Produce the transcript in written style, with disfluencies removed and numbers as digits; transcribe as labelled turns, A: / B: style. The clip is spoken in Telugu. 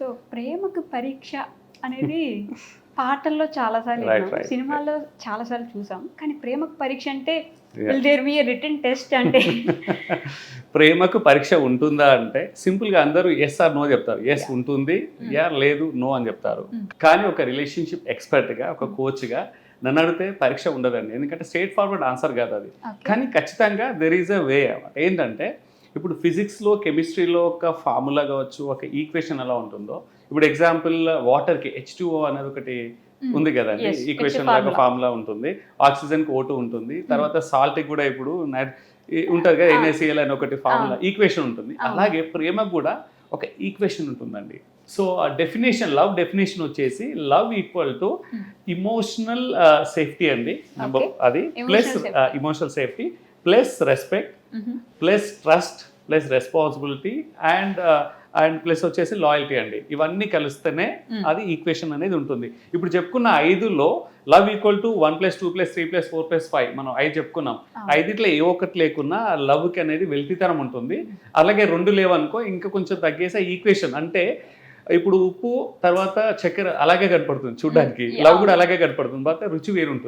A: సో ప్రేమకు పరీక్ష అనేది పాటల్లో చాలాసార్లు విన్నాం, సినిమాల్లో చాలాసార్లు చూసాం. కానీ ప్రేమకు పరీక్ష అంటే will there be a written test అంటే
B: ప్రేమకు పరీక్ష ఉంటుందా అంటే సింపుల్గా అందరూ ఎస్ ఆర్ నో చెప్తారు. ఎస్ ఉంటుంది, యా లేదు నో అని చెప్తారు. కానీ ఒక రిలేషన్షిప్ ఎక్స్పర్ట్గా, ఒక కోచ్గా నన్ను అడిగితే పరీక్ష ఉండదండి. ఎందుకంటే స్ట్రేట్ ఫార్వర్డ్ ఆన్సర్ కాదు అది. కానీ ఖచ్చితంగా దెర్ ఈజ్ అ వే. ఏంటంటే ఇప్పుడు ఫిజిక్స్లో, కెమిస్ట్రీలో ఒక ఫార్ములా కావచ్చు, ఒక ఈక్వేషన్ ఎలా ఉంటుందో, ఇప్పుడు ఎగ్జాంపుల్ వాటర్కి H2O అనేది ఒకటి ఉంది కదండి, ఈక్వేషన్ లాగా ఫార్ములా ఉంటుంది. ఆక్సిజన్కి O2 ఉంటుంది. తర్వాత సాల్ట్కి కూడా ఇప్పుడు ఉంటుంది కదా, NaCl అని ఒకటి ఫార్ములా ఈక్వేషన్ ఉంటుంది. అలాగే ప్రేమకు కూడా ఒక ఈక్వేషన్ ఉంటుందండి. సో ఆ డెఫినేషన్, లవ్ డెఫినేషన్ వచ్చేసి love equal to emotional safety అండి. అది plus emotional safety plus respect plus trust plus responsibility and plus వచ్చేసి లాయల్టీ అండి. ఇవన్నీ కలిస్తేనే అది ఈక్వేషన్ అనేది ఉంటుంది. ఇప్పుడు చెప్పుకున్న 5లో లవ్ ఈక్వల్ టు 1+2+3+4+5 మనం 5 చెప్పుకున్నాం. 5 ఏ ఒక్కటి లేకున్నా లవ్కి అనేది వెలితితనం ఉంటుంది. అలాగే 2 లేవనుకో ఇంకా కొంచెం తగ్గేసే ఈక్వేషన్. అంటే ఇప్పుడు ఉప్పు తర్వాత చక్కెర అలాగే కనపడుతుంది చూడడానికి, లవ్ కూడా అలాగే కనపడుతుంది, బట్ రుచి వేరు ఉంటుంది.